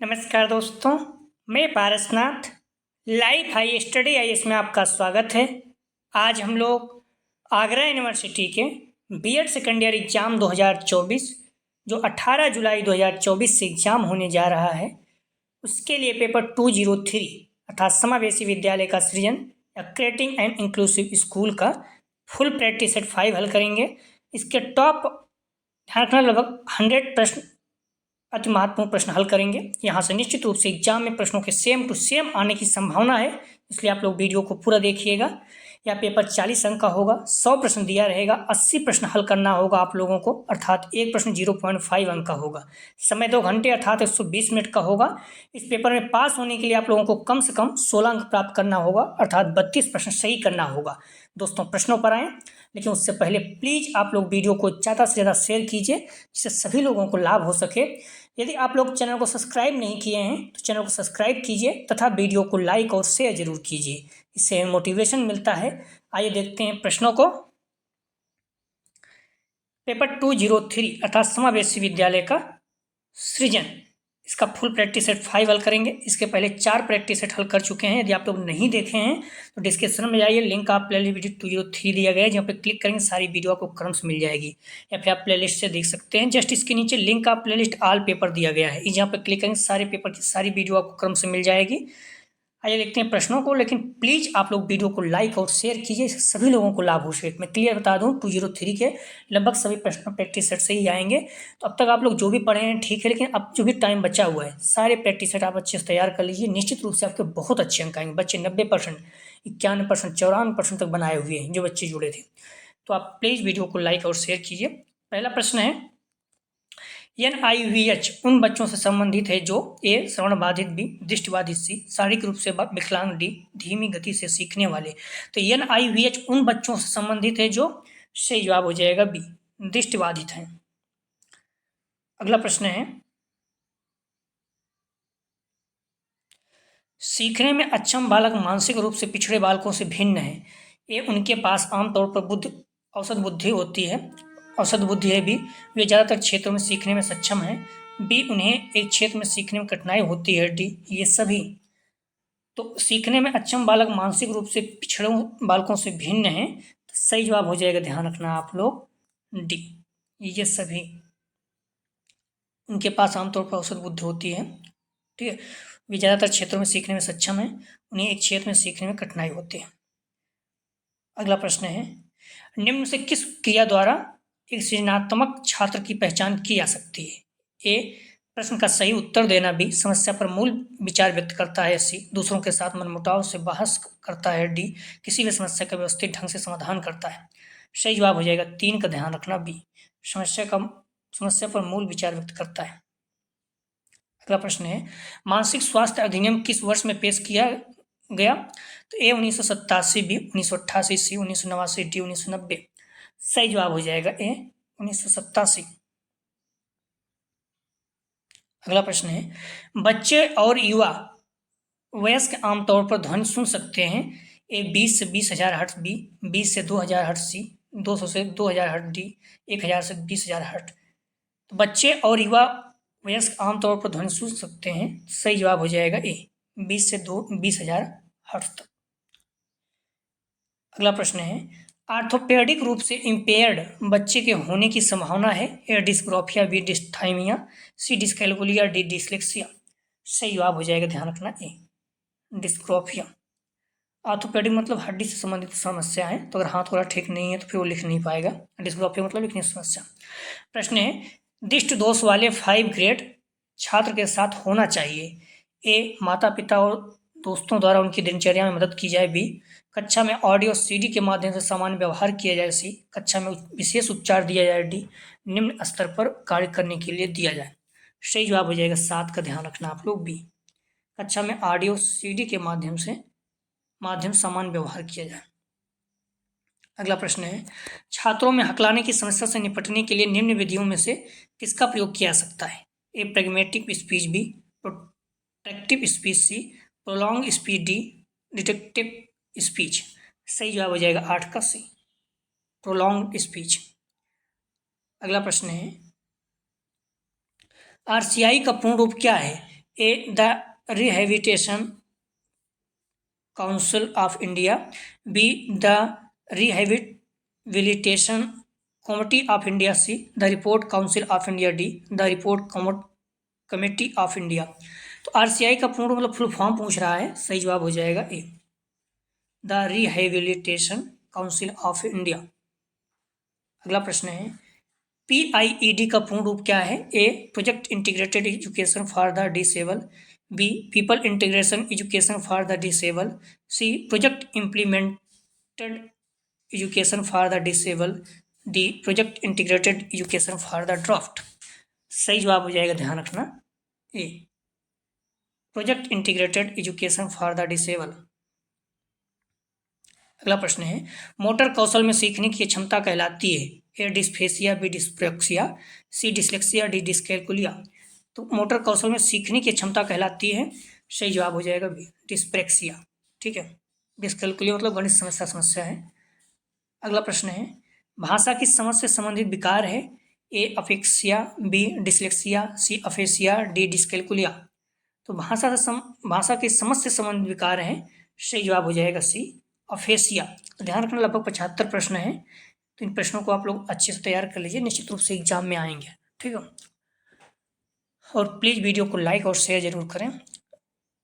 नमस्कार दोस्तों, मैं Parasnath life high study IAS में आपका स्वागत है। आज हम लोग आगरा यूनिवर्सिटी के बीएड सेकेंड ईयर एग्ज़ाम 2024 जो 18 जुलाई 2024 से एग्ज़ाम होने जा रहा है, उसके लिए पेपर 203 अर्थात समावेशी विद्यालय का सृजन या क्रिएटिंग एंड इंक्लूसिव स्कूल का फुल प्रैक्टिस सेट 5 हल करेंगे। इसके टॉप ध्यान रखना लगभग 100 प्रश्न अति महत्वपूर्ण प्रश्न हल करेंगे। यहाँ से निश्चित रूप से एग्जाम में प्रश्नों के सेम टू सेम आने की संभावना है, इसलिए आप लोग वीडियो को पूरा देखिएगा। यह पेपर 40 अंक का होगा, 100 प्रश्न दिया रहेगा, 80 प्रश्न हल करना होगा आप लोगों को, अर्थात एक प्रश्न 0.5 अंक का होगा। समय 2 घंटे अर्थात 120 मिनट का होगा। इस पेपर में पास होने के लिए आप लोगों को कम से कम 16 अंक प्राप्त करना होगा, अर्थात 32 प्रश्न सही करना होगा। दोस्तों प्रश्नों पर आएँ, लेकिन उससे पहले प्लीज़ आप लोग वीडियो को ज़्यादा से ज़्यादा शेयर कीजिए, जिससे सभी लोगों को लाभ हो सके। यदि आप लोग चैनल को सब्सक्राइब नहीं किए हैं तो चैनल को सब्सक्राइब कीजिए तथा वीडियो को लाइक और शेयर जरूर कीजिए, इससे मोटिवेशन मिलता है। आइए देखते हैं प्रश्नों को। पेपर 203 अर्थात समावेशी विद्यालय का सृजन, इसका फुल प्रैक्टिस सेट 5 हल करेंगे। इसके पहले 4 प्रैक्टिस सेट हल कर चुके हैं। यदि आप लोग नहीं देखे हैं तो डिस्क्रिप्शन में जाइए, लिंक आप प्ले वीडियो 203 दिया गया है, जहाँ पे क्लिक करेंगे सारी वीडियो आपको क्रम से मिल जाएगी, या फिर आप प्लेलिस्ट से देख सकते हैं। जस्ट इसके नीचे लिंक आप प्लेलिस्ट ऑल पेपर दिया गया है, जहाँ पे क्लिक करेंगे सारे पेपर की सारी वीडियो आपको क्रम से मिल जाएगी। आइए देखते हैं प्रश्नों को, लेकिन प्लीज़ आप लोग वीडियो को लाइक और शेयर कीजिए, इससे सभी लोगों को लाभ हो सके। मैं क्लियर बता दूं, 203 के लगभग सभी प्रश्न प्रैक्टिस सेट से ही आएंगे। तो अब तक आप लोग जो भी पढ़े हैं ठीक है, लेकिन अब जो भी टाइम बचा हुआ है सारे प्रैक्टिस सेट आप अच्छे से तैयार कर लीजिए। निश्चित रूप से आपके बहुत अच्छे अंक आएंगे। बच्चे 90%, 91%, 94% तक बनाए हुए हैं जो बच्चे जुड़े थे। तो आप प्लीज़ वीडियो को लाइक और शेयर कीजिए। पहला प्रश्न है, NIVH उन बच्चों से संबंधित है जो ए श्रवण बाधित, बी दृष्टिबाधित, सी शारीरिक रूप से विकलांग, डी धीमी गति से सीखने वाले। तो NIVH उन बच्चों से संबंधित है जो, सही जवाब हो जाएगा बी, दृष्टिबाधित है। अगला प्रश्न है, सीखने में अक्षम बालक मानसिक रूप से पिछड़े बालकों से भिन्न है। ए उनके पास आमतौर पर औसत बुद्धि होती है, औसत बुद्धि है। बी वे ज़्यादातर क्षेत्रों में सीखने में सक्षम हैं। बी उन्हें एक क्षेत्र में सीखने में कठिनाई होती है। डी ये सभी। तो सीखने में अक्षम बालक मानसिक रूप से पिछड़े बालकों से भिन्न है, तो सही जवाब हो जाएगा, ध्यान रखना आप लोग, डी ये सभी। उनके पास आमतौर पर औसत बुद्धि होती है, ठीक है। वे ज़्यादातर क्षेत्रों में सीखने में सक्षम हैं, उन्हें एक क्षेत्र में सीखने में कठिनाई होती है। अगला प्रश्न है, निम्न से किस क्रिया द्वारा एक सृजनात्मक छात्र की पहचान की जा सकती है। ए प्रश्न का सही उत्तर देना, बी समस्या पर मूल विचार व्यक्त करता है, सी दूसरों के साथ मनमुटाव से बहस करता है, डी किसी भी समस्या का व्यवस्थित ढंग से समाधान करता है। सही जवाब हो जाएगा 3 का, ध्यान रखना, बी समस्या पर मूल विचार व्यक्त करता है। अगला प्रश्न है, मानसिक स्वास्थ्य अधिनियम किस वर्ष में पेश किया गया। तो ए 1987, बी 1988, सी 1989, डी 1990। सही जवाब हो जाएगा ए 1987। अगला प्रश्न है, बच्चे और युवा वयस्क आमतौर पर ध्वनि सुन सकते हैं। ए 20 से 20,000 हर्ट्ज, बी 20 से 2,000 हर्ट्ज, सी 200 से 2,000 हर्ट्ज, डी 1,000 से 20,000 हर्ट्ज। तो बच्चे और युवा वयस्क आमतौर पर ध्वनि सुन सकते हैं, सही जवाब हो जाएगा ए 20 से 20,000 हर्ट्ज तक। अगला प्रश्न है, आर्थोपेडिक रूप से इम्पेयर्ड बच्चे के होने की संभावना है। ए डिस्ग्राफिया, बी डिस्थाइमिया, सी डिस्कैल्कुलिया, डी डिसलेक्सिया। सही जवाब हो जाएगा, ध्यान रखना, ए डिस्ग्राफिया। आर्थोपेडिक मतलब हड्डी से संबंधित समस्या है, तो अगर हाथ वाला ठीक नहीं है तो फिर वो लिख नहीं पाएगा। डिस्ग्राफिया मतलब लिखने की समस्या। प्रश्न है, दृष्टि दोष वाले 5 ग्रेड छात्र के साथ होना चाहिए। ए माता पिता और दोस्तों द्वारा उनकी दिनचर्या में मदद की जाए, बी कक्षा में ऑडियो सीडी के माध्यम से सामान्य व्यवहार किया जाए, सी कक्षा में विशेष उपचार दिया जाए, डी निम्न स्तर पर कार्य करने के लिए दिया जाए। सही जवाब हो जाएगा 7 का, ध्यान रखना आप लोग, बी कक्षा में ऑडियो सीडी के माध्यम सामान्य व्यवहार किया जाए। अगला प्रश्न है, छात्रों में हकलाने की समस्या से निपटने के लिए निम्न विधियों में से किसका प्रयोग किया जा सकता है। A pragmatic speech, B protective speech, C prolong speech, D detective speech. सही जवाब हो जाएगा 8 का, सी प्रोलॉन्ग स्पीच। अगला प्रश्न है, RCI का पूर्ण रूप क्या है। A the rehabilitation council of India, B the rehabilitation committee of India, C the report council of India, D the report committee of India. तो आरसीआई का पूर्ण मतलब फुल फॉर्म पूछ रहा है, सही जवाब हो जाएगा A the rehabilitation council of India. अगला प्रश्न है पीआईईडी का पूर्ण रूप क्या है? A project integrated education for the disable, B people integration education for the disable, C project implemented education for the disable, D project integrated education for the draft. सही जवाब हो जाएगा, ध्यान रखना, A project integrated education for the disable. अगला प्रश्न है motor कौशल में सीखने की क्षमता कहलाती है? ए डिस्फेसिया, बी डिस्प्रैक्सिया, सी डिसलेक्सिया, डी डिस्कैल्कुलिया। तो मोटर कौशल में सीखने की क्षमता कहलाती है, सही जवाब हो जाएगा बी डिस्प्रैक्सिया। ठीक है, डिस्कैल्कुलिया मतलब गणित समस्या है। अगला प्रश्न है भाषा की समझ से संबंधित विकार है? ए अफेक्सिया, बी डिसलेक्सिया, सी अफेसिया, डी डिस्कैल्कुलिया। तो भाषा की समझ से संबंधित विकार है, सही जवाब हो जाएगा सी अफेसिया। ध्यान रखना लगभग 75 प्रश्न है, तो इन प्रश्नों को आप लोग अच्छे से तैयार कर लीजिए, निश्चित रूप से एग्जाम में आएंगे। ठीक है, और प्लीज़ वीडियो को लाइक और शेयर जरूर करें।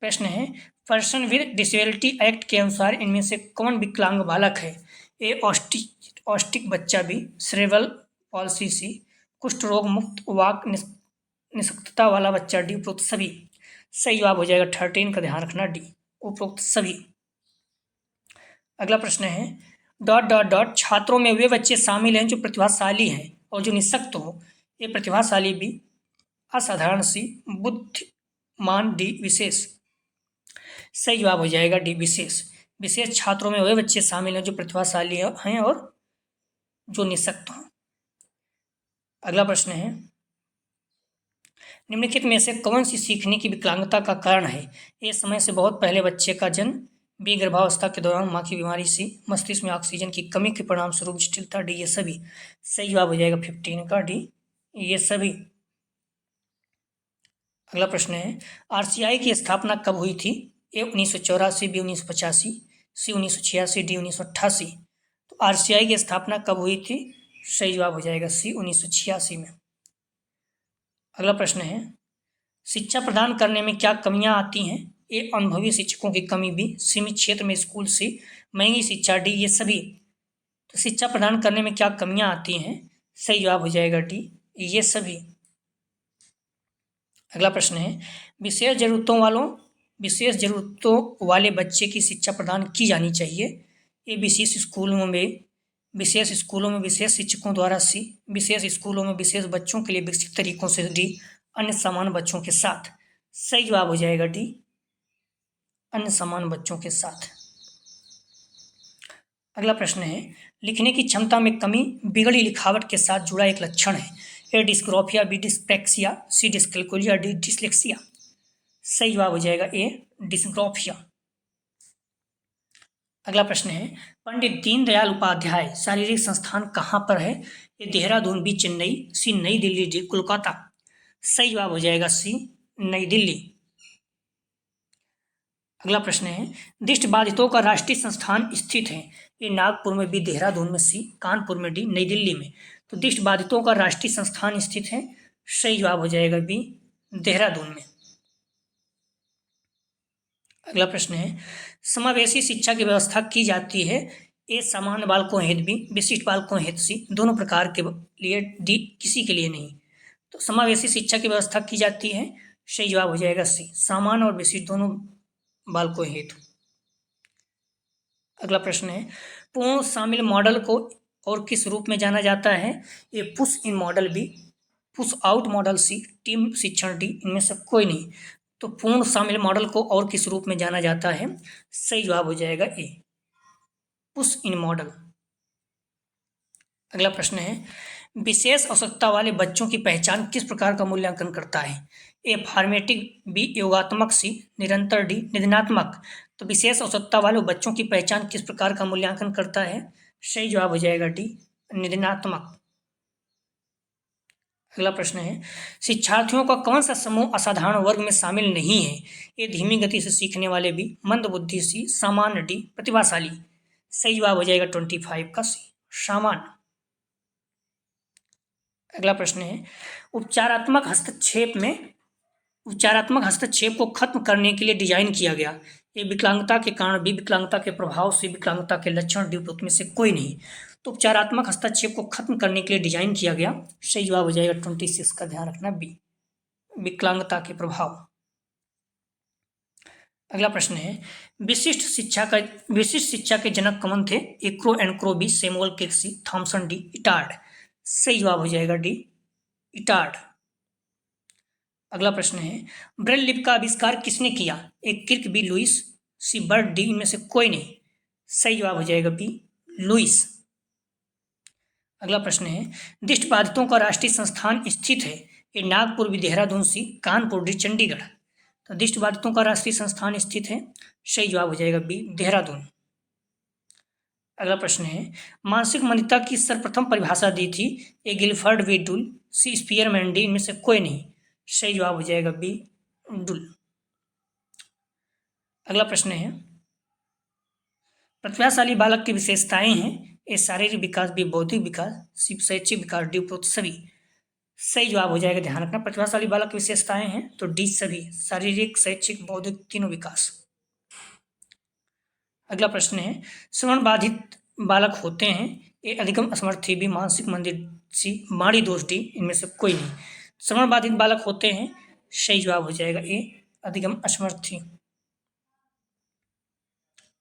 प्रश्न है पर्सन विद डिसेबिलिटी एक्ट के अनुसार इनमें से कौन विकलांग बालक है? ए ऑस्टिक बच्चा, बी सेरेब्रल पॉल्सी, सी कुष्ठ रोग मुक्त वाक निशक्तता वाला बच्चा, डी उपरोक्त सभी। सही जवाब हो जाएगा 13 का, ध्यान रखना, डी उपरोक्त सभी। अगला प्रश्न है डॉट डॉट डॉट छात्रों में वे बच्चे शामिल हैं जो प्रतिभाशाली हैं और जो निःशक्त हो। ए प्रतिभाशाली, बी असाधारण, सी बुद्धिमान, डी विशेष। सही जवाब हो जाएगा डी विशेष। विशेष छात्रों में वे बच्चे शामिल हैं जो प्रतिभाशाली हैं और जो निःशक्त हों। अगला प्रश्न है निम्नलिखित में से कौन सी सीखने की विकलांगता का कारण है? ए समय से बहुत पहले बच्चे का जन्म, बी गर्भावस्था के दौरान मां की बीमारी, सी मस्तिष्क में ऑक्सीजन की कमी के परिणाम स्वरूप जटिलता, डी ये सभी। सही जवाब हो जाएगा 15 का, डी ये सभी। अगला प्रश्न है आरसीआई की स्थापना कब हुई थी? ए 1984, बी 1985, सी 1986, डी 1988। तो आरसीआई की स्थापना कब हुई थी? सही जवाब हो जाएगा सी 1986 में। अगला प्रश्न है शिक्षा प्रदान करने में क्या कमियां आती हैं? ए अनुभवी शिक्षकों की कमी, बी सीमित क्षेत्र में स्कूल, सी महंगी शिक्षा, डी ये सभी। तो शिक्षा प्रदान करने में क्या कमियां आती हैं? सही जवाब हो जाएगा डी ये सभी। अगला प्रश्न है विशेष जरूरतों वाले बच्चे की शिक्षा प्रदान की जानी चाहिए? ए विशेष स्कूलों में विशेष शिक्षकों द्वारा, सी विशेष स्कूलों में विशेष बच्चों के लिए विकसित तरीकों से, डी अन्य समान बच्चों के साथ। सही जवाब हो जाएगा डी अन्य समान बच्चों के साथ। अगला प्रश्न है लिखने की क्षमता में कमी बिगड़ी लिखावट के साथ जुड़ा एक लक्षण है। ए डिस्ग्राफिया, बी डिस्प्रैक्सिया, सी डिस्कैल्कुलिया, डी डिसलेक्सिया। सही जवाब हो जाएगा ए डिस्ग्राफिया। अगला प्रश्न है पंडित दीनदयाल उपाध्याय शारीरिक संस्थान कहाँ पर है? ए देहरादून, बी चेन्नई, सी नई दिल्ली, डी कोलकाता। सही जवाब हो जाएगा सी नई दिल्ली। अगला प्रश्न है दृष्टिबाधितों का राष्ट्रीय संस्थान स्थित है? ए नागपुर में, बी देहरादून में, सी कानपुर में, डी नई दिल्ली में। तो दृष्टिबाधितों का राष्ट्रीय संस्थान स्थित है, सही जवाब हो जाएगा बी देहरादून में। अगला प्रश्न है समावेशी शिक्षा की व्यवस्था की जाती है? ए सामान्य बालकों हेतु, बी विशिष्ट बालकों हेतु, सी दोनों प्रकार के लिए, डी किसी के लिए नहीं। तो समावेशी शिक्षा की व्यवस्था की जाती है, सही जवाब हो जाएगा सी सामान्य और विशिष्ट दोनों बालकों हेतु। अगला प्रश्न है पूर्ण शामिल मॉडल को और किस रूप में जाना जाता है? A push in model, B push out model, C team शिक्षण, डी इनमें से कोई नहीं। तो पूर्ण शामिल मॉडल को और किस रूप में जाना जाता है? सही जवाब हो जाएगा ए पुश इन मॉडल। अगला प्रश्न है विशेष आवश्यकता वाले बच्चों की पहचान किस प्रकार का मूल्यांकन करता है? ए फॉर्मेटिव, बी योगात्मक, सी निरंतर, डी निदानात्मक। तो विशेष आवश्यकता वाले बच्चों की पहचान किस प्रकार का मूल्यांकन करता है? सही जवाब हो जाएगा डी निदानात्मक। अगला प्रश्न है, शिक्षार्थियों का कौन सा समूह असाधारण वर्ग में शामिल नहीं है? ए धीमी गति से सीखने वाले बी, मंद बुद्धि सी, सामान्य डी, प्रतिभाशाली। सही जवाब हो जाएगा 25 का सी, सामान्य। अगला प्रश्न है, उपचारात्मक हस्तक्षेप को खत्म करने के लिए डिजाइन किया गया। ए विकलांगता के कारण, बी विकलांगता के प्रभाव, सी विकलांगता के लक्षण, डी उपरोक्त में से कोई नहीं। तो उपचारात्मक हस्तक्षेप को खत्म करने के लिए डिजाइन किया गया। सही जवाब हो जाएगा 26 का, ध्यान रखना बी, विकलांगता के प्रभाव। अगला प्रश्न है, विशिष्ट शिक्षा के जनक कौन थे? A Crow and Crow, B Samuel Kirk, Thomson, D Itard. सही जवाब हो जाएगा डी, इटार्ड। अगला प्रश्न है, ब्रेल लिपि का आविष्कार किसने किया? ए किर्क, बी लुइस, सी बर्ड, डी इनमें से कोई नहीं। सही जवाब हो जाएगा बी, लुइस। अगला प्रश्न है, दृष्टिबाधितों का राष्ट्रीय संस्थान स्थित है? ए नागपुर, बी देहरादून, सी कानपुर, डी चंडीगढ़। तो दृष्टिबाधितों का राष्ट्रीय संस्थान स्थित है। सही जवाब हो जाएगा बी, देहरादून। अगला प्रश्न है, मानसिक मंदता की सर्वप्रथम परिभाषा दी थी? ए गिलफर्ड, बी डुल, सी स्पीयरमैन, डी इनमें से कोई नहीं। सही जवाब हो जाएगा बी, डुल। अगला प्रश्न है, प्रतिभाशाली बालक की विशेषताएं हैं? ए शारीरिक विकास, बी बौद्धिक विकास, सी शैक्षिक विकास, डी उपरोक्त सभी। सही जवाब हो जाएगा, ध्यान रखना, प्रतिभाशाली बालक की विशेषताएं हैं तो डी सभी, शारीरिक, शैक्षिक, बौद्धिक, तीनों विकास। अगला प्रश्न है, श्रवण बाधित बालक होते हैं? ए अधिगम असमर्थी, बी मानसिक मंदिर, सी माड़ी दोष, डी इनमें से कोई नहीं। श्रवण बाधित बालक होते हैं। सही जवाब हो जाएगा ए, अधिगम असमर्थी।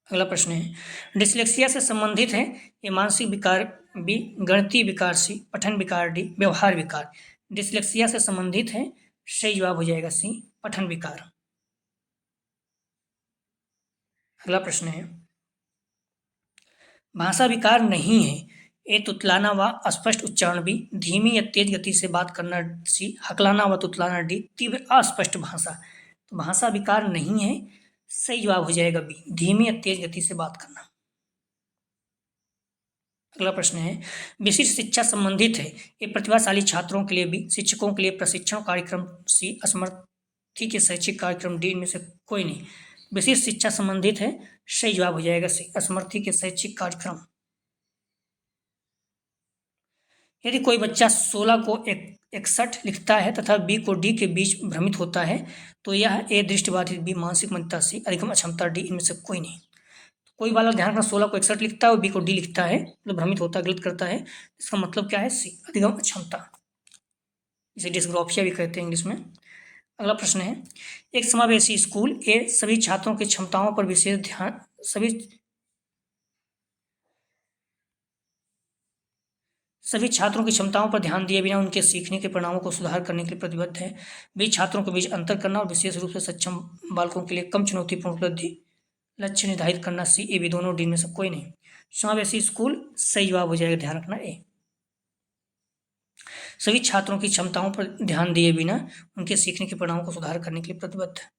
अगला प्रश्न है, डिसलेक्सिया से संबंधित है? ये मानसिक विकार, बी गणितीय विकार, सी पठन विकार, डी व्यवहार विकार। डिसलेक्सिया से संबंधित है। सही जवाब हो जाएगा सी, पठन विकार। अगला प्रश्न है, भाषा विकार नहीं है? ए तुतलाना व अस्पष्ट उच्चारण, बी धीमी या तेज गति से बात करना, सी हकलाना व तुतलाना, डी तीव्र अस्पष्ट भाषा। तो भाषा विकार नहीं है। सही जवाब हो जाएगा बी, धीमी या तेज गति से बात करना। अगला प्रश्न है, विशिष्ट शिक्षा संबंधित है? ये प्रतिभाशाली छात्रों के लिए, बी शिक्षकों के लिए प्रशिक्षण कार्यक्रम, सी असमर्थी के शैक्षिक कार्यक्रम, डी इनमें से कोई नहीं। विशिष्ट शिक्षा संबंधित है। सही जवाब हो जाएगा सी, असमर्थी के शैक्षिक कार्यक्रम। यदि कोई बच्चा 16 को 61 लिखता है तथा बी को डी के बीच भ्रमित होता है तो यह ए दृष्टिबाधित, बी मानसिक मंदता, सी अधिगम अक्षमता, डी इनमें से कोई नहीं। कोई बालक ध्यान रखना 16 को 61 लिखता है और बी को डी लिखता है, मतलब भ्रमित होता है, गलत करता है, इसका मतलब क्या है? सी अधिगम अक्षमता, इसे डिस्ग्राफिया भी कहते हैं इंग्लिश में। अगला प्रश्न है, एक समावेशी स्कूल ए सभी छात्रों की क्षमताओं पर विशेष ध्यान सभी छात्रों की क्षमताओं पर ध्यान दिए बिना उनके सीखने के परिणामों को सुधार करने के लिए प्रतिबद्ध है। बी छात्रों के बीच अंतर करना और विशेष रूप से सक्षम बालकों के लिए कम चुनौतीपूर्ण उपलब्धि लक्ष्य निर्धारित करना, सी ए बी दोनों, डी में से कोई नहीं। समावेशी स्कूल सही जवाब हो जाएगा, ध्यान रखना ए। सभी छात्रों की क्षमताओं पर ध्यान दिए बिना उनके सीखने के परिणामों को सुधार करने के लिए प्रतिबद्ध है।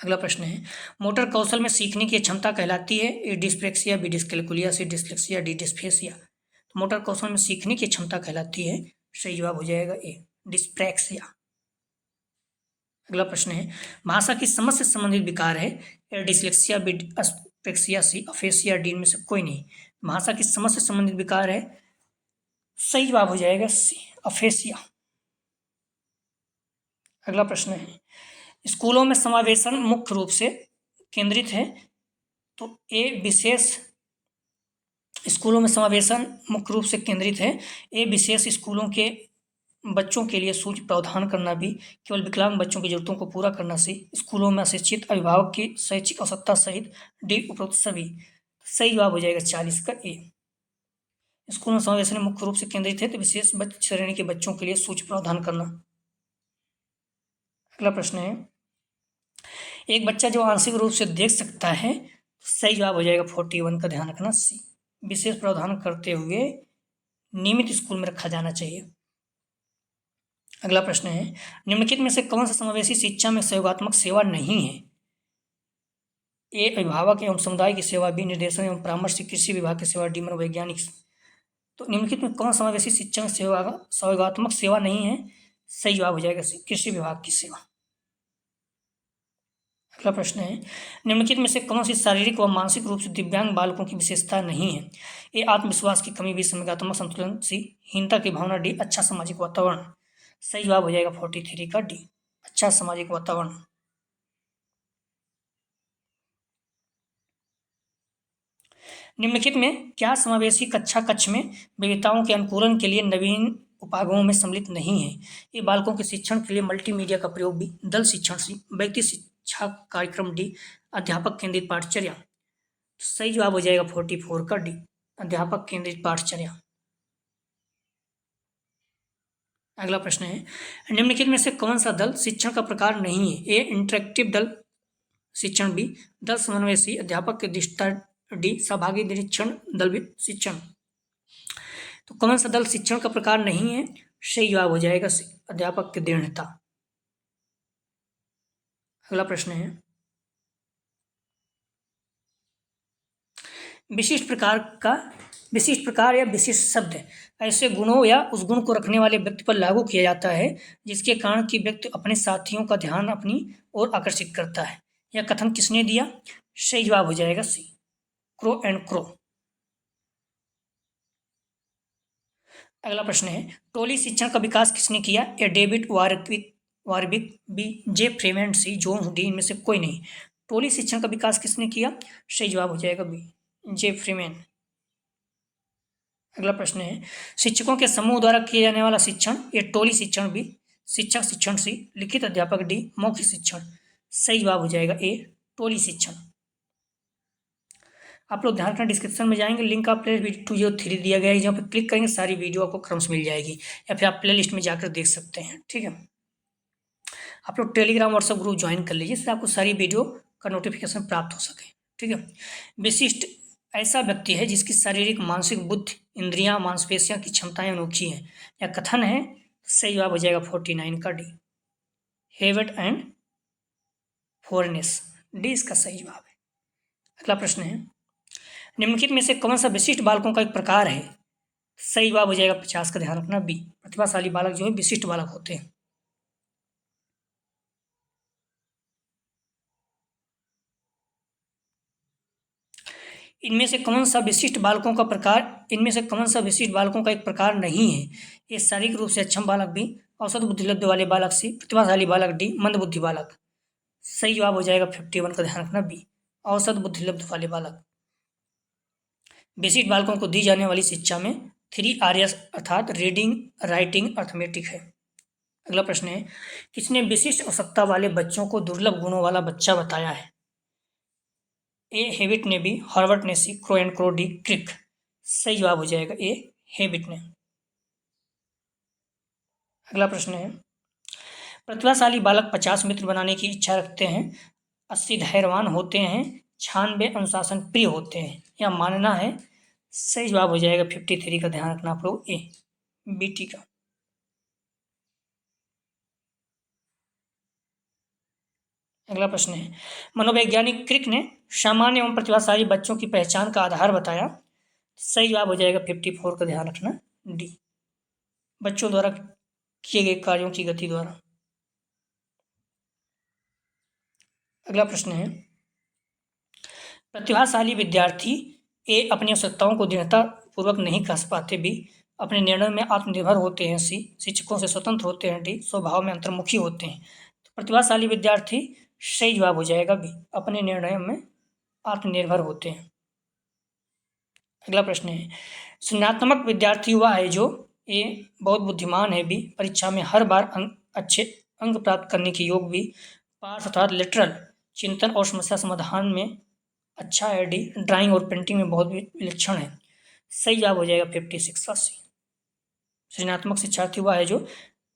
अगला प्रश्न है, मोटर कौशल में सीखने की क्षमता कहलाती है? ए डिस्प्रेक्सिया, बी डिस्कैलकुलिया, सी डिस्लेक्सिया, डी डिस्फेसिया। मोटर कौशल में सीखने की क्षमता कहलाती है। सही जवाब हो जाएगा ए, डिस्प्रैक्सिया। अगला प्रश्न है, भाषा की समझ से संबंधित विकार है? ए डिस्लेक्सिया, बी अस्पेक्सिया, सी अफेसिया, डी में से कोई नहीं। भाषा की समझ से संबंधित विकार है। सही जवाब हो जाएगा सी, अफेसिया। अगला प्रश्न है, स्कूलों में समावेशन मुख्य रूप से केंद्रित है? तो ए विशेष स्कूलों में समावेशन मुख्य रूप से केंद्रित है। ए विशेष स्कूलों के बच्चों के लिए सूच प्रावधान करना, भी केवल विकलांग बच्चों की जरूरतों को पूरा करना, से स्कूलों में अशिक्षित अभिभावक की शैक्षिक आवश्यकता सहित, डी उपरोक्त सभी। सही जवाब हो जाएगा 40 का ए। स्कूलों में समावेशन मुख्य रूप से केंद्रित है तो विशेष श्रेणी के बच्चों के लिए सूच प्रावधान करना। अगला प्रश्न है, एक बच्चा जो आंशिक रूप से देख सकता है, सही जवाब हो जाएगा 41 का, ध्यान रखना सी। विशेष प्रावधान करते हुए नियमित स्कूल में रखा जाना चाहिए। अगला प्रश्न है, निम्नलिखित में से कौन सा समावेशी शिक्षा में सहयोगात्मक सेवा नहीं है? ए अभिभावक एवं समुदाय की सेवा, बी निर्देशन एवं परामर्श, कृषि विभाग की सेवा, डी मनोवैज्ञानिक। तो निम्नलिखित में कौन समावेशी शिक्षण सेवा सहयोगात्मक सेवा नहीं है? सही जवाब हो जाएगा कृषि विभाग की सेवा। अगला प्रश्न है, निम्नलिखित में से कौन सी शारीरिक व मानसिक रूप से दिव्यांग बालकों की विशेषता नहीं है? ए आत्मविश्वास की कमी, बी संवेगात्मक संतुलन, सी हीनता की भावना, डी अच्छा सामाजिक वातावरण। सही जवाब हो जाएगा 43 का डी, अच्छा सामाजिक वातावरण। निम्नलिखित में क्या समावेशी कक्षा कक्ष में विविधताओं के अनुकूलन के लिए नवीन उपागमों में सम्मिलित नहीं है? ये बालकों के शिक्षण के लिए मल्टीमीडिया का प्रयोग, भी दल शिक्षण, सी व्यक्ति शिक्षा कार्यक्रम, डी अध्यापक केंद्रित पाठचर्या। सही जवाब हो जाएगा 44 का डी, अध्यापक केंद्रित पाठचर्या। अगला प्रश्न है, निम्नलिखित में से कौन सा दल शिक्षण का प्रकार नहीं है? ए इंटरेक्टिव दल शिक्षण, बी दल समन्वय, सी अध्यापक के दृष्टा, डी सहभागी निरीक्षण दल शिक्षण। तो कौन सा दल शिक्षण का प्रकार नहीं है? सही जवाब हो जाएगा सी अध्यापक की दृढ़ता। अगला प्रश्न है, विशिष्ट प्रकार या विशिष्ट शब्द ऐसे गुणों या उस गुण को रखने वाले व्यक्ति पर लागू किया जाता है जिसके कारण कि व्यक्ति अपने साथियों का ध्यान अपनी ओर आकर्षित करता है। यह कथन किसने दिया? सही जवाब हो जाएगा सी क्रो एंड क्रो। अगला प्रश्न है, टोली शिक्षण का विकास किसने किया? A David Warwick, B J Freeman, C John D इनमें से कोई नहीं। टोली शिक्षण का विकास किसने किया? सही जवाब हो जाएगा बी जे फ्रीमैन। अगला प्रश्न है, शिक्षकों के समूह द्वारा किया जाने वाला शिक्षण, ए टोली शिक्षण, बी शिक्षक शिक्षण, सी लिखित अध्यापक, डी मौखिक शिक्षण। सही जवाब हो जाएगा ए टोली शिक्षण। आप लोग ध्यान रखना, डिस्क्रिप्शन में जाएंगे, लिंक आप प्ले 203 दिया गया है, जहाँ पर क्लिक करेंगे सारी वीडियो आपको क्रम से मिल जाएगी, या फिर आप प्ले लिस्ट में जाकर देख सकते हैं। ठीक है, आप लोग टेलीग्राम व्हाट्सएप ग्रुप ज्वाइन कर लीजिए, जिससे आपको सारी वीडियो का नोटिफिकेशन प्राप्त हो सके। ठीक है, विशिष्ट ऐसा व्यक्ति है जिसकी शारीरिक, मानसिक, बुद्धि, इंद्रियां, मांसपेशियां की क्षमताएं अनोखी हैं। यह कथन है। सही जवाब हो जाएगा 49 का डी, हेवेट एंड फोरनेस, डी इसका सही जवाब है। अगला प्रश्न है, निम्नलिखित में से कौन सा विशिष्ट बालकों का एक प्रकार है? सही जवाब हो जाएगा 50 का, ध्यान रखना बी, प्रतिभाशाली बालक जो है विशिष्ट बालक होते हैं। इनमें से कौन सा विशिष्ट बालकों का एक प्रकार नहीं है? ये शारीरिक रूप से अक्षम बालक, बी औसत बुद्धिलब्ध वाले बालक, सी प्रतिभाशाली बालक, डी मंदबुद्धि बालक। सही जवाब हो जाएगा 51 का, ध्यान रखना बी औसत बुद्धिलब्ध वाले बालक। विशिष्ट बालकों को दी जाने वाली शिक्षा में 3 Rs अर्थात रीडिंग, राइटिंग, अर्थमेटिक है। अगला प्रश्न है, किसने विशिष्ट आवश्यकता वाले बच्चों को दुर्लभ गुणों वाला बच्चा बताया है? ए हेविट ने, बी हॉर्वर्ट ने, सी क्रो एंड क्रो, डी क्रिक। सही जवाब हो जाएगा ए हेविट ने। अगला प्रश्न है, प्रतिभाशाली बालक 50 मित्र बनाने की इच्छा रखते हैं, 80 धैर्यवान होते हैं, 96 अनुशासन प्रिय होते हैं, यह मानना है। सही जवाब हो जाएगा 53 का, ध्यान रखना आप लोग ए बीटी का। अगला प्रश्न है, मनोवैज्ञानिक क्रिक ने सामान्य एवं प्रतिभाशाली बच्चों की पहचान का आधार बताया। सही जवाब हो जाएगा 54 का, ध्यान रखना डी, बच्चों द्वारा किए गए कार्यों की गति द्वारा। अगला प्रश्न है, प्रतिभाशाली विद्यार्थी ए अपनी आवश्यकताओं को दृढ़ता पूर्वक नहीं कस पाते, बी अपने निर्णय में आत्मनिर्भर होते हैं, सी शिक्षकों से स्वतंत्र होते हैं, डी स्वभाव में अंतर्मुखी होते हैं। तो प्रतिभाशाली विद्यार्थी, सही जवाब हो जाएगा बी अपने निर्णय में आत्मनिर्भर होते हैं। अगला प्रश्न है, सृजनात्मक विद्यार्थी वह है जो ए बहुत बुद्धिमान है, बी परीक्षा में हर बार अच्छे अंक प्राप्त करने के योग, बी पार्थ अर्थात लिटरल चिंतन और समस्या समाधान में अच्छा है, डी ड्राइंग और पेंटिंग में बहुत विलक्षण है। सही जवाब हो जाएगा 56 का सी, सृजनात्मक शिक्षार्थी वह है जो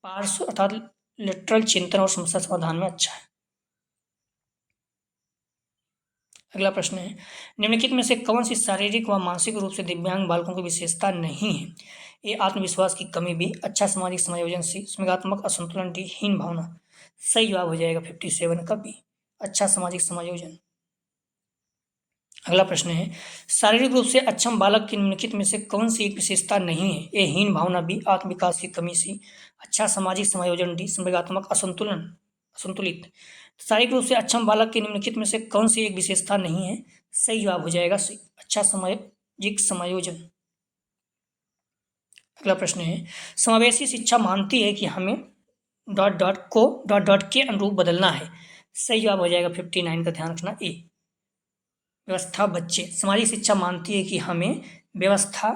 पार्श्व अर्थात लिटरल चिंतन और समस्या समाधान में अच्छा है। अगला प्रश्न है, निम्नलिखित में से कौन सी शारीरिक व मानसिक रूप से दिव्यांग बालकों की विशेषता नहीं है? ए आत्मविश्वास की कमी, बी अच्छा सामाजिक समायोजन, सी संवेगात्मक असंतुलन, डी हीन भावना। सही जवाब हो जाएगा 57 का बी अच्छा सामाजिक समायोजन। अगला प्रश्न है, शारीरिक रूप से अक्षम बालक की निम्नलिखित में से कौन सी एक विशेषता नहीं है? ए हीन भावना, बी आत्म विकास की कमी, सी अच्छा सामाजिक समायोजन, डी संवेगात्मक असंतुलित। शारीरिक रूप से अक्षम बालक की निम्नलिखित में से कौन सी एक विशेषता नहीं है? सही जवाब हो जाएगा सी अच्छा सामाजिक समायोजन। अगला प्रश्न है, समावेशी शिक्षा मानती है कि हमें डॉट के अनुरूप बदलना है। सही जवाब हो जाएगा 59 का ध्यान रखना ए। व्यवस्था बच्चे, सामाजिक शिक्षा मानती है कि हमें व्यवस्था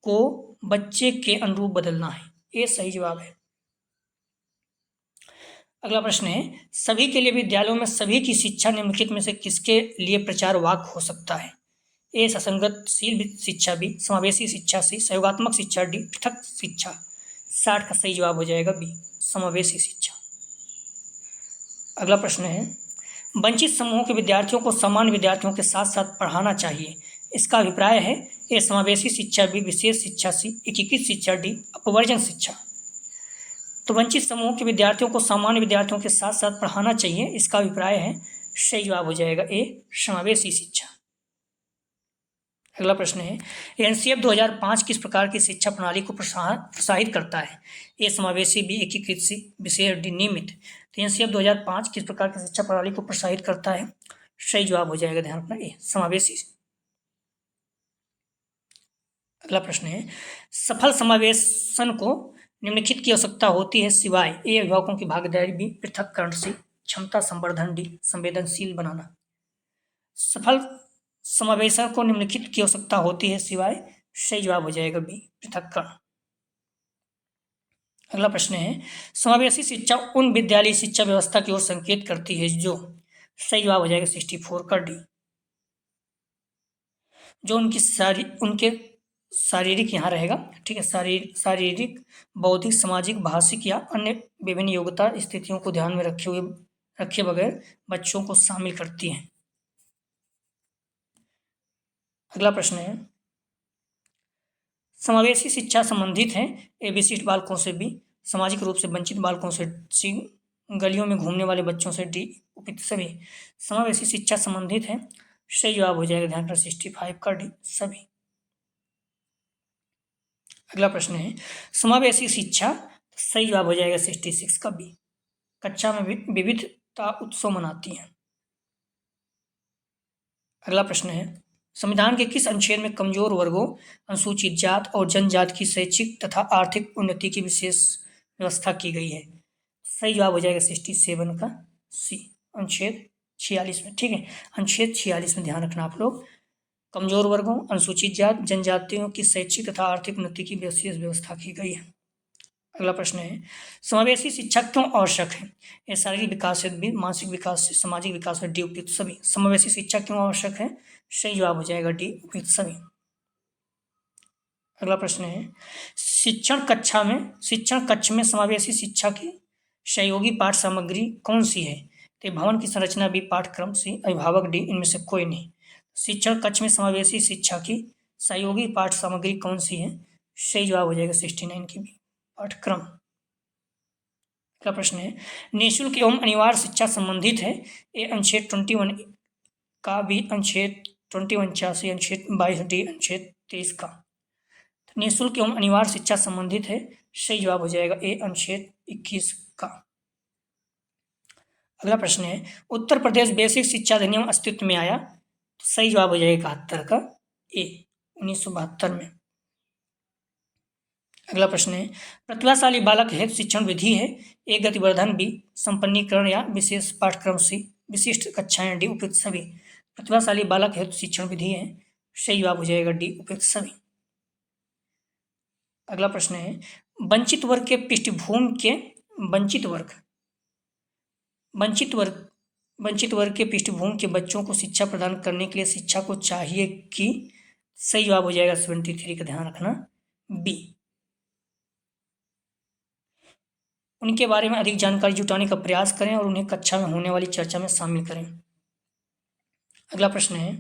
को बच्चे के अनुरूप बदलना है। ये सही जवाब है। अगला प्रश्न है, सभी के लिए विद्यालयों में सभी की शिक्षा निम्नलिखित में से किसके लिए प्रचार वाक्य हो सकता है? ए संगतशील शिक्षा, बी समावेशी शिक्षा, सी सहयोगात्मक शिक्षा, डी पृथक शिक्षा। 60 का सही जवाब हो जाएगा बी समावेशी शिक्षा। अगला प्रश्न है, वंचित समूहों के विद्यार्थियों को सामान्य विद्यार्थियों के साथ साथ पढ़ाना चाहिए। इसका अभिप्राय है ए समावेशी शिक्षा, बी विशेष शिक्षा, सी एकीकृत शिक्षा, डी अपवर्जन शिक्षा। तो वंचित समूह के विद्यार्थियों को सामान्य विद्यार्थियों के साथ साथ पढ़ाना चाहिए, इसका अभिप्राय है। सही जवाब हो जाएगा ए समावेशी शिक्षा। अगला प्रश्न है, एनसीएफ 2005 किस प्रकार की शिक्षा प्रणाली को प्रोत्साहित करता है? ए समावेशी, बी एकीकृत, सी विशेष, डी नियमित। तो एनसीएफ 2005 किस प्रकार की शिक्षा प्रणाली को प्रोत्साहित करता है? सही जवाब हो जाएगा, ध्यान रखना ए समावेशी। अगला प्रश्न है, सफल समावेशन को निम्नलिखित की आवश्यकता होती है सिवाय ए अभिभावकों की भागीदारी, बी पृथक्करण, सी क्षमता संवर्धन, डी संवेदनशील बनाना। सफल समावेशन को निम्नलिखित की आवश्यकता होती है सिवाय। सही जवाब हो जाएगा बी पृथक्करण। अगला प्रश्न है, समावेशी शिक्षा उन विद्यालयी शिक्षा व्यवस्था की ओर संकेत करती है जो। सही जवाब हो जाएगा 64 का डी जो उनके शारीरिक यहाँ रहेगा, ठीक है, शारीरिक बौद्धिक सामाजिक भाषिक या अन्य विभिन्न योग्यता स्थितियों को ध्यान में रखे बगैर बच्चों को शामिल करती हैं। अगला प्रश्न है, समावेशी शिक्षा संबंधित है ए विशिष्ट बालकों से, बी सामाजिक रूप से वंचित बालकों से, सी गलियों में घूमने वाले बच्चों से, डी उपयुक्त सभी। समावेशी शिक्षा संबंधित है। सही जवाब हो जाएगा, ध्यान रखना 65 का डी सभी। अगला प्रश्न है, समावेशी शिक्षा। सही जवाब हो जाएगा 66 का बी कक्षा में विविधता उत्सव मनाती है। अगला प्रश्न है, संविधान के किस अनुच्छेद में कमजोर वर्गों, अनुसूचित जात और जनजाति की शैक्षिक तथा आर्थिक उन्नति की विशेष व्यवस्था की गई है? सही जवाब हो जाएगा 67 का सी अनुच्छेद 46 में, ठीक है, अनुच्छेद 46 में ध्यान रखना आप लोग। कमजोर वर्गों, अनुसूचित जात, जनजातियों की शैक्षिक तथा आर्थिक उन्नति की विशेष व्यवस्था की गई है। अगला प्रश्न है, समावेशी शिक्षा क्यों आवश्यक है? ये शारीरिक विकास से, भी मानसिक विकास से, सामाजिक विकास से, डी उपयुक्त सभी। समावेशी शिक्षा क्यों आवश्यक है? सही जवाब हो जाएगा डी उपयुक्त सभी। अगला प्रश्न है, शिक्षण कक्ष में समावेशी शिक्षा की सहयोगी पाठ सामग्री कौन सी है? तो भवन की संरचना, बी पाठ्यक्रम, सी अभिभावक, डी इनमें से कोई नहीं। शिक्षण कक्ष में समावेशी शिक्षा की सहयोगी पाठ सामग्री कौन सी है? सही जवाब हो जाएगा 69 की बी पाठ्यक्रम। अगला प्रश्न है, निःशुल्क एवं अनिवार्य शिक्षा संबंधित है ए अनुच्छेद 21 का, बी अनुच्छेद 21 अनुच्छेद 22, डी अनुच्छेद 23 का। निःशुल्क एवं अनिवार्य शिक्षा संबंधित है। सही जवाब हो जाएगा ए अनुच्छेद 21 का। अगला प्रश्न है, उत्तर प्रदेश बेसिक शिक्षा अधिनियम अस्तित्व में आया? तो सही जवाब हो जाएगा 71 का ए 1972 में। अगला प्रश्न है, प्रतिभाशाली बालक हेतु शिक्षण विधि है ए गतिवर्धन, बी संपन्नीकरण या विशेष पाठ्यक्रम, सी विशिष्ट कक्षाएं, डी उपयुक्त सभी। प्रतिभाशाली बालक हेतु शिक्षण विधि है। सही जवाब हो जाएगा डी उपयुक्त सभी। अगला प्रश्न है, वंचित वर्ग के पृष्ठभूमि के वंचित वर्ग के पृष्ठभूमि के बच्चों को शिक्षा प्रदान करने के लिए शिक्षा को चाहिए कि। सही जवाब हो जाएगा 73 का ध्यान रखना बी उनके बारे में अधिक जानकारी जुटाने का प्रयास करें और उन्हें कक्षा में होने वाली चर्चा में शामिल करें। अगला प्रश्न है,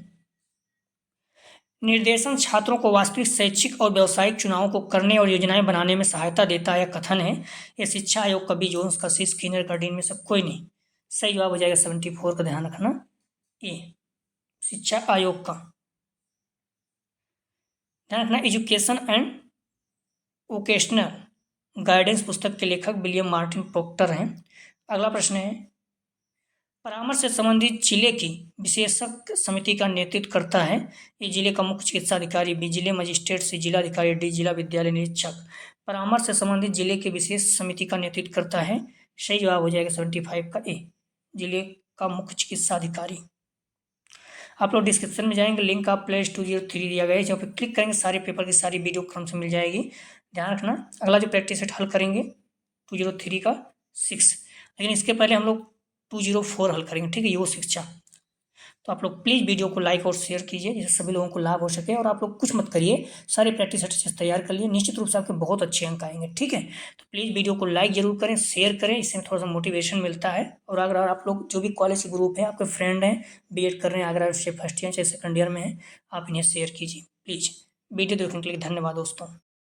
निर्देशन छात्रों को वास्तविक शैक्षिक और व्यावसायिक चुनावों को करने और योजनाएं बनाने में सहायता देता है। कथन है ये शिक्षा आयोग कभी जोन्स का स्किनर का डीन में से कोई नहीं। सही जवाब हो जाएगा 74 का ध्यान रखना ए शिक्षा आयोग का। ध्यान रखना, एजुकेशन एंड वोकेशनल गाइडेंस पुस्तक के लेखक विलियम मार्टिन प्रोक्टर हैं। अगला प्रश्न है, परामर्श से संबंधित जिले की विशेषज्ञ समिति का नेतृत्व करता है। ये जिले का मुख्य चिकित्सा अधिकारी, बी जिले मजिस्ट्रेट, सी जिला अधिकारी, डी जिला विद्यालय निरीक्षक। परामर्श से संबंधित जिले की विशेष समिति का नेतृत्व करता है। सही जवाब हो जाएगा 75 का ए, जिले का मुख्य चिकित्सा अधिकारी। आप लोग डिस्क्रिप्शन में जाएंगे, लिंक आप प्ले 203 दिया गया है, जहाँ पे क्लिक करेंगे सारे पेपर की सारी वीडियो क्रम से मिल जाएगी। ध्यान रखना, अगला जो प्रैक्टिस सेट हल करेंगे 203 का 6, लेकिन इसके पहले हम लोग 204 हल करेंगे, ठीक है, युवा शिक्षा। तो आप लोग प्लीज़ वीडियो को लाइक और शेयर कीजिए, जिससे सभी लोगों को लाभ हो सके। और आप लोग कुछ मत करिए, सारे प्रैक्टिस सेट अच्छे से तैयार कर लिए, निश्चित रूप से आपके बहुत अच्छे अंक आएंगे, ठीक है। तो प्लीज़ वीडियो को लाइक जरूर करें, शेयर करें, इससे थोड़ा सा मोटिवेशन मिलता है। और अगर आप लोग जो भी कॉलेज के ग्रुप है, आपके फ्रेंड हैं, बीएड कर रहे हैं, अगर से फर्स्ट ईयर चाहे सेकंड ईयर में है, आप इन्हें शेयर कीजिए प्लीज़। वीडियो देखने के लिए धन्यवाद दोस्तों।